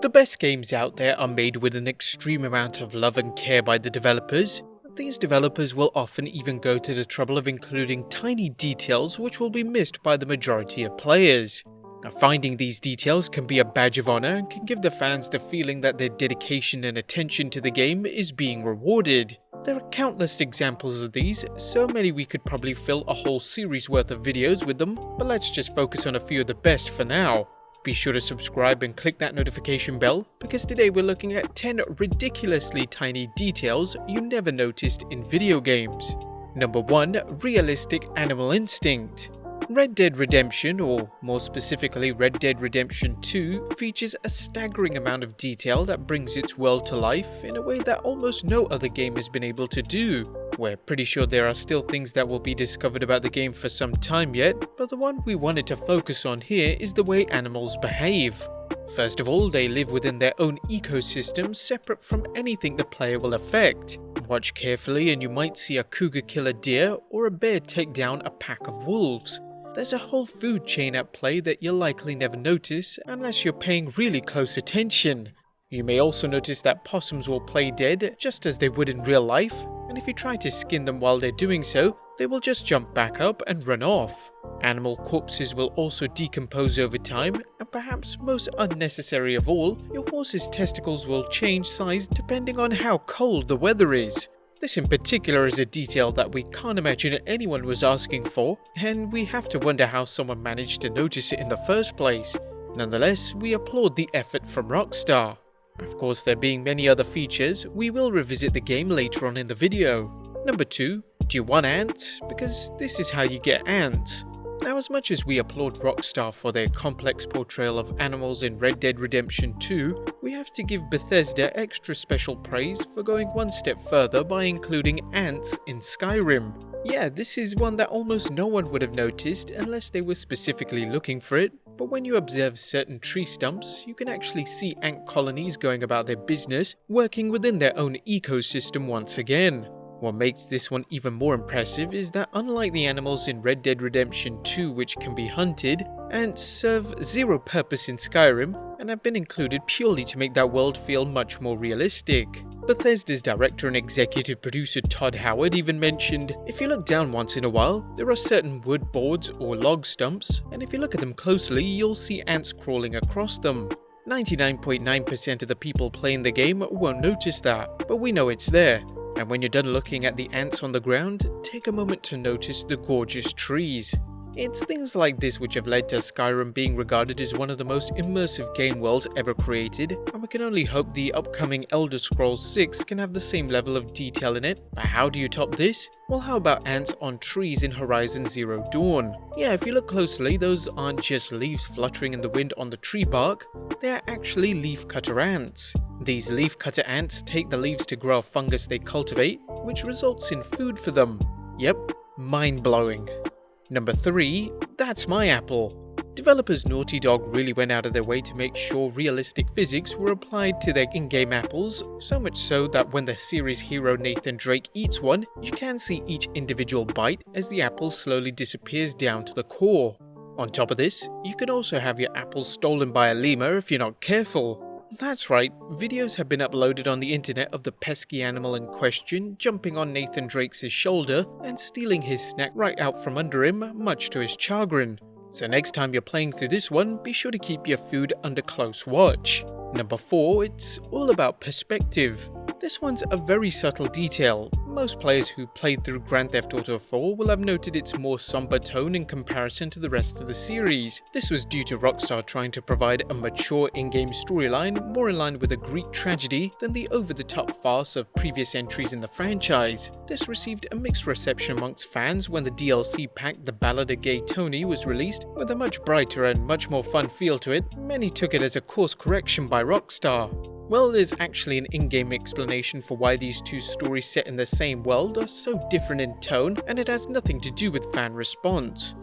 The best games out there are made with an extreme amount of love and care by the developers. These developers will often even go to the trouble of including tiny details which will be missed by the majority of players. Now, finding these details can be a badge of honor and can give the fans the feeling that their dedication and attention to the game is being rewarded. There are countless examples of these, so many we could probably fill a whole series worth of videos with them, but let's just focus on a few of the best for now. Be sure to subscribe and click that notification bell, because today we're looking at 10 ridiculously tiny details you never noticed in video games. Number 1. Realistic animal instinct. Red Dead Redemption, or more specifically Red Dead Redemption 2, features a staggering amount of detail that brings its world to life in a way that almost no other game has been able to do. We're pretty sure there are still things that will be discovered about the game for some time yet, but the one we wanted to focus on here is the way animals behave. First of all, they live within their own ecosystem separate from anything the player will affect. Watch carefully and you might see a cougar kill a deer or a bear take down a pack of wolves. There's a whole food chain at play that you'll likely never notice unless you're paying really close attention. You may also notice that possums will play dead just as they would in real life, and if you try to skin them while they're doing so, they will just jump back up and run off. Animal corpses will also decompose over time, and perhaps most unnecessary of all, your horse's testicles will change size depending on how cold the weather is. This in particular is a detail that we can't imagine anyone was asking for, and we have to wonder how someone managed to notice it in the first place. Nonetheless, we applaud the effort from Rockstar. Of course, there being many other features, we will revisit the game later on in the video. Number 2. Do you want ants? Because this is how you get ants. Now, as much as we applaud Rockstar for their complex portrayal of animals in Red Dead Redemption 2, we have to give Bethesda extra special praise for going one step further by including ants in Skyrim. Yeah, this is one that almost no one would have noticed unless they were specifically looking for it, but when you observe certain tree stumps, you can actually see ant colonies going about their business, working within their own ecosystem once again. What makes this one even more impressive is that unlike the animals in Red Dead Redemption 2 which can be hunted, ants serve zero purpose in Skyrim and have been included purely to make that world feel much more realistic. Bethesda's director and executive producer Todd Howard even mentioned, if you look down once in a while, there are certain wood boards or log stumps, and if you look at them closely, you'll see ants crawling across them. 99.9% of the people playing the game won't notice that, but we know it's there. And when you're done looking at the ants on the ground, take a moment to notice the gorgeous trees. It's things like this which have led to Skyrim being regarded as one of the most immersive game worlds ever created, and we can only hope the upcoming Elder Scrolls 6 can have the same level of detail in it. But how do you top this? Well, how about ants on trees in Horizon Zero Dawn? Yeah, if you look closely, those aren't just leaves fluttering in the wind on the tree bark, they are actually leafcutter ants. These leafcutter ants take the leaves to grow a fungus they cultivate, which results in food for them. Yep, mind-blowing. Number 3. That's my apple. Developers Naughty Dog really went out of their way to make sure realistic physics were applied to their in-game apples, so much so that when the series hero Nathan Drake eats one, you can see each individual bite as the apple slowly disappears down to the core. On top of this, you can also have your apples stolen by a lemur if you're not careful. That's right, videos have been uploaded on the internet of the pesky animal in question jumping on Nathan Drake's shoulder and stealing his snack right out from under him, much to his chagrin. So next time you're playing through this one, be sure to keep your food under close watch. Number 4, it's all about perspective. This one's a very subtle detail. Most players who played through Grand Theft Auto 4 will have noted its more somber tone in comparison to the rest of the series. This was due to Rockstar trying to provide a mature in-game storyline more in line with a Greek tragedy than the over-the-top farce of previous entries in the franchise. This received a mixed reception amongst fans when the DLC pack The Ballad of Gay Tony was released. With a much brighter and much more fun feel to it, many took it as a course correction by Rockstar. Well, there's actually an in-game explanation for why these two stories set in the same world are so different in tone, and it has nothing to do with fan response.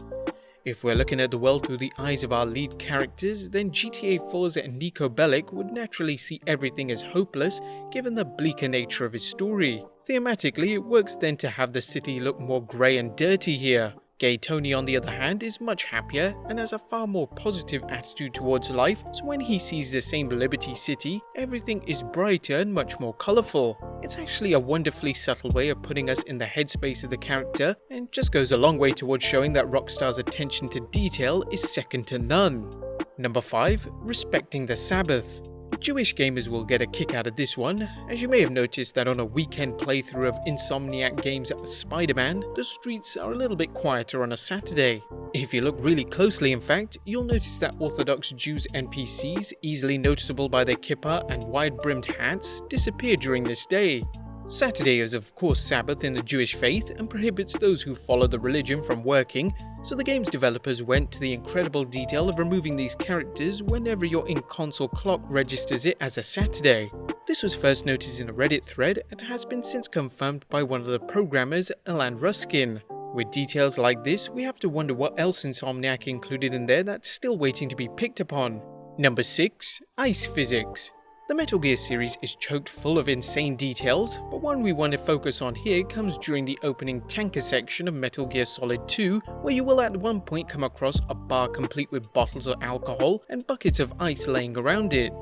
If we're looking at the world through the eyes of our lead characters, then GTA 4's Nico Bellic would naturally see everything as hopeless given the bleaker nature of his story. Thematically, it works then to have the city look more grey and dirty here. Gay Tony, on the other hand, is much happier and has a far more positive attitude towards life, so when he sees the same Liberty City, everything is brighter and much more colourful. It's actually a wonderfully subtle way of putting us in the headspace of the character, and just goes a long way towards showing that Rockstar's attention to detail is second to none. Number 5. Respecting the Sabbath. Jewish gamers will get a kick out of this one, as you may have noticed that on a weekend playthrough of Insomniac Games' Spider-Man, the streets are a little bit quieter on a Saturday. If you look really closely, in fact, you'll notice that Orthodox Jews NPCs, easily noticeable by their kippah and wide-brimmed hats, disappear during this day. Saturday is of course Sabbath in the Jewish faith and prohibits those who follow the religion from working, so the game's developers went to the incredible detail of removing these characters whenever your in-console clock registers it as a Saturday. This was first noticed in a Reddit thread and has been since confirmed by one of the programmers, Alan Ruskin. With details like this, we have to wonder what else Insomniac included in there that's still waiting to be picked upon. Number 6. Ice Physics. The Metal Gear series is choked full of insane details, but one we want to focus on here comes during the opening tanker section of Metal Gear Solid 2, where you will at one point come across a bar complete with bottles of alcohol and buckets of ice laying around it.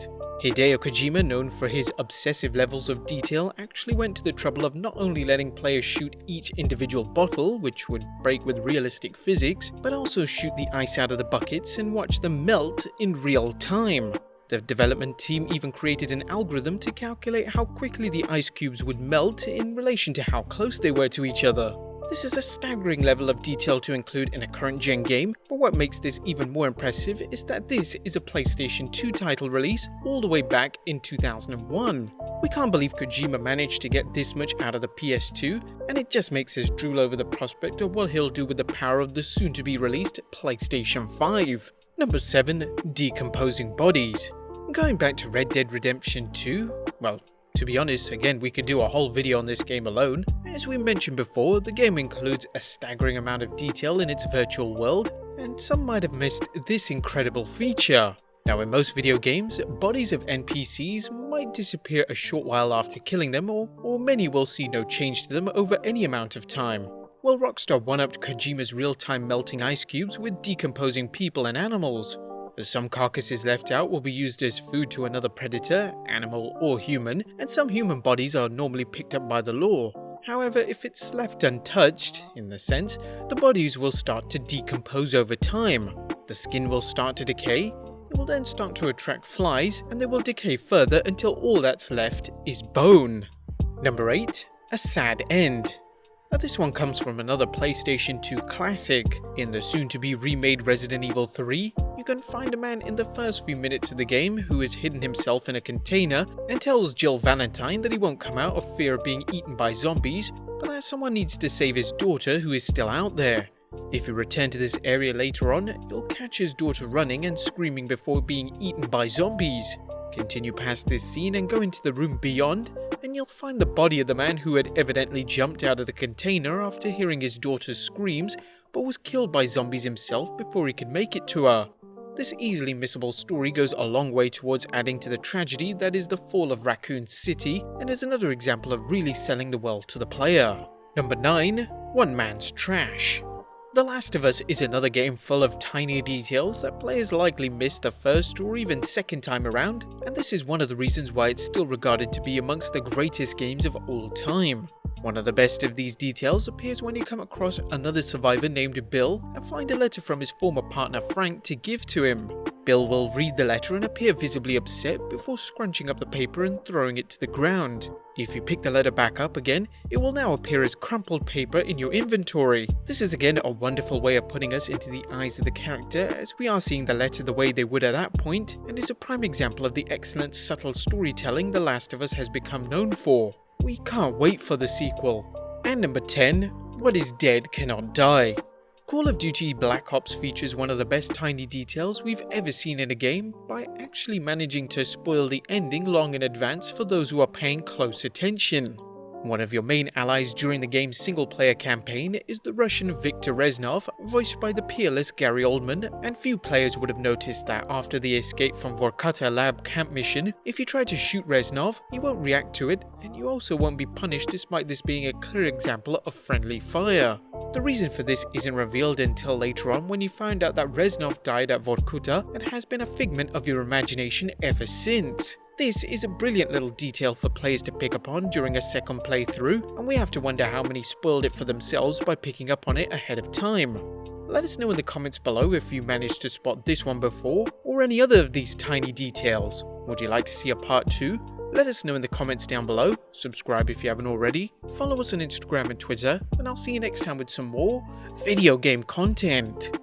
Hideo Kojima, known for his obsessive levels of detail, actually went to the trouble of not only letting players shoot each individual bottle, which would break with realistic physics, but also shoot the ice out of the buckets and watch them melt in real time. The development team even created an algorithm to calculate how quickly the ice cubes would melt in relation to how close they were to each other. This is a staggering level of detail to include in a current-gen game, but what makes this even more impressive is that this is a PlayStation 2 title release all the way back in 2001. We can't believe Kojima managed to get this much out of the PS2, and it just makes us drool over the prospect of what he'll do with the power of the soon-to-be-released PlayStation 5. Number 7. Decomposing Bodies. Going back to Red Dead Redemption 2, well, to be honest, again, we could do a whole video on this game alone. As we mentioned before, the game includes a staggering amount of detail in its virtual world, and some might have missed this incredible feature. Now, in most video games, bodies of NPCs might disappear a short while after killing them, or many will see no change to them over any amount of time. Well, Rockstar one-upped Kojima's real-time melting ice cubes with decomposing people and animals. Some carcasses left out will be used as food to another predator, animal or human, and some human bodies are normally picked up by the law. However, if it's left untouched, in the sense, the bodies will start to decompose over time. The skin will start to decay, it will then start to attract flies, and they will decay further until all that's left is bone. Number 8. A sad end. Now this one comes from another PlayStation 2 classic. In the soon-to-be remade Resident Evil 3, you can find a man in the first few minutes of the game who has hidden himself in a container and tells Jill Valentine that he won't come out of fear of being eaten by zombies, but that someone needs to save his daughter who is still out there. If you return to this area later on, you'll catch his daughter running and screaming before being eaten by zombies. Continue past this scene and go into the room beyond, and you'll find the body of the man who had evidently jumped out of the container after hearing his daughter's screams, but was killed by zombies himself before he could make it to her. This easily missable story goes a long way towards adding to the tragedy that is the fall of Raccoon City, and is another example of really selling the world to the player. Number 9. One Man's Trash. The Last of Us is another game full of tiny details that players likely missed the first or even second time around, and this is one of the reasons why it's still regarded to be amongst the greatest games of all time. One of the best of these details appears when you come across another survivor named Bill and find a letter from his former partner Frank to give to him. Bill will read the letter and appear visibly upset before scrunching up the paper and throwing it to the ground. If you pick the letter back up again, it will now appear as crumpled paper in your inventory. This is again a wonderful way of putting us into the eyes of the character, as we are seeing the letter the way they would at that point, and is a prime example of the excellent subtle storytelling The Last of Us has become known for. We can't wait for the sequel. And number 10. What is dead cannot die. Call of Duty Black Ops features one of the best tiny details we've ever seen in a game by actually managing to spoil the ending long in advance for those who are paying close attention. One of your main allies during the game's single-player campaign is the Russian Viktor Reznov, voiced by the peerless Gary Oldman, and few players would have noticed that after the escape from Vorkuta Lab camp mission, if you try to shoot Reznov, he won't react to it, and you also won't be punished despite this being a clear example of friendly fire. The reason for this isn't revealed until later on when you find out that Reznov died at Vorkuta and has been a figment of your imagination ever since. This is a brilliant little detail for players to pick up on during a second playthrough, and we have to wonder how many spoiled it for themselves by picking up on it ahead of time. Let us know in the comments below if you managed to spot this one before, or any other of these tiny details. Would you like to see a part 2? Let us know in the comments down below, subscribe if you haven't already, follow us on Instagram and Twitter, and I'll see you next time with some more video game content.